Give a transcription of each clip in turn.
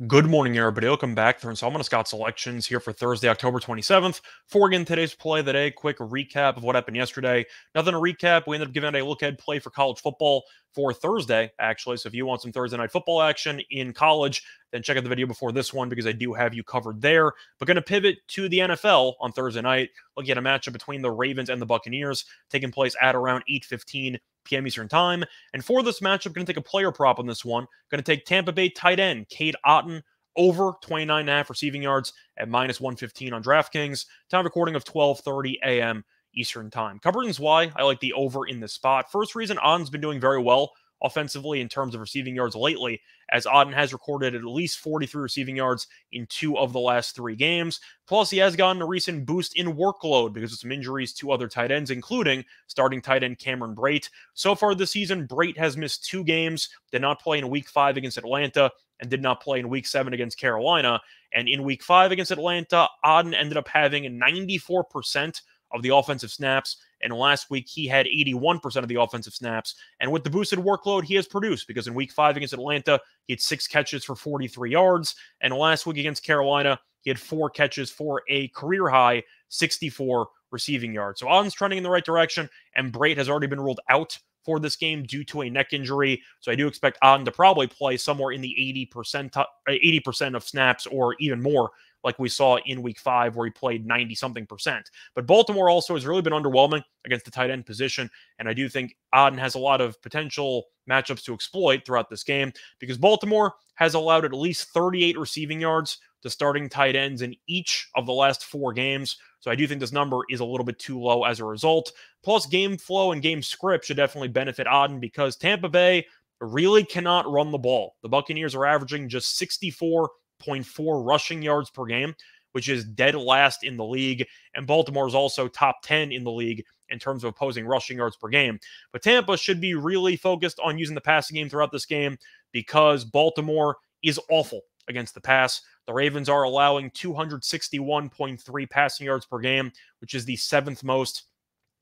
Good morning, everybody. Welcome back for installment of Scott Selections here for Thursday, October 27th. Before again today's play of the day, quick recap of what happened yesterday. Nothing to recap. We ended up giving out a look-ahead play for college football for Thursday, actually. So if you want some Thursday night football action in college, then check out the video before this one because I do have you covered there. But going to pivot to the NFL on Thursday night, looking at a matchup between the Ravens and the Buccaneers, taking place at around 8:15 p.m. Eastern Time. And for this matchup, going to take a player prop on this one. Going to take Tampa Bay tight end Cade Otton over 29.5 receiving yards at minus 115 on DraftKings. Time recording of 12:30 a.m. Eastern Time. Cover reasons why I like the over in this spot. First reason, Otton's been doing very well offensively in terms of receiving yards lately, as Otton has recorded at least 43 receiving yards in 2 of the last 3 games. Plus, he has gotten a recent boost in workload because of some injuries to other tight ends, including starting tight end Cameron Brate. So far this season, Brate has missed 2 games, did not play in Week 5 against Atlanta, and did not play in Week 7 against Carolina. And in Week 5 against Atlanta, Otton ended up having 94% of the offensive snaps, and last week he had 81% of the offensive snaps. And with the boosted workload, he has produced because in Week 5 against Atlanta, he had 6 catches for 43 yards, and last week against Carolina, he had 4 catches for a career-high 64 receiving yards. So Otton's trending in the right direction, and Brate has already been ruled out for this game due to a neck injury. So I do expect Otton to probably play somewhere in the 80% of snaps or even more, like we saw in Week 5 where he played 90-something percent. But Baltimore also has really been underwhelming against the tight end position, and I do think Otton has a lot of potential matchups to exploit throughout this game because Baltimore has allowed at least 38 receiving yards to starting tight ends in each of the last 4 games. So I do think this number is a little bit too low as a result. Plus, game flow and game script should definitely benefit Otton because Tampa Bay really cannot run the ball. The Buccaneers are averaging just 64.4 rushing yards per game, which is dead last in the league. And Baltimore is also top 10 in the league in terms of opposing rushing yards per game. But Tampa should be really focused on using the passing game throughout this game because Baltimore is awful against the pass. The Ravens are allowing 261.3 passing yards per game, which is the 7th most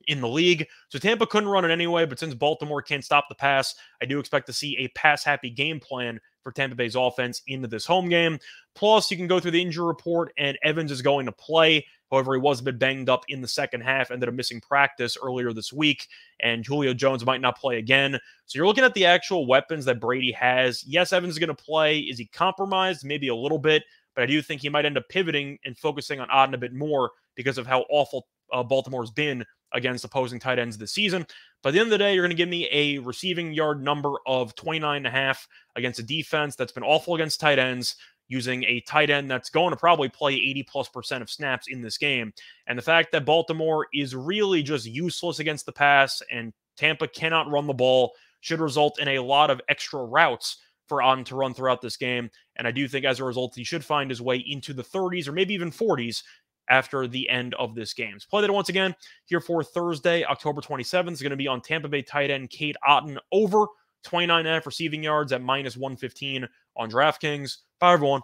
in the league. So Tampa couldn't run it anyway, but since Baltimore can't stop the pass, I do expect to see a pass-happy game plan for Tampa Bay's offense into this home game. Plus, you can go through the injury report, and Evans is going to play. However, he was a bit banged up in the second half, ended up missing practice earlier this week, and Julio Jones might not play again. So you're looking at the actual weapons that Brady has. Yes, Evans is going to play. Is he compromised? Maybe a little bit, but I do think he might end up pivoting and focusing on Otton a bit more because of how awful Baltimore's been against opposing tight ends this season. But at the end of the day, you're going to give me a receiving yard number of 29.5 against a defense that's been awful against tight ends, using a tight end that's going to probably play 80+% of snaps in this game. And the fact that Baltimore is really just useless against the pass and Tampa cannot run the ball should result in a lot of extra routes for Otton to run throughout this game. And I do think as a result, he should find his way into the 30s or maybe even 40s after the end of this game. So play that once again here for Thursday, October 27th. Is going to be on Tampa Bay tight end Cade Otton over 29.5 receiving yards at minus 115 on DraftKings. Bye, everyone.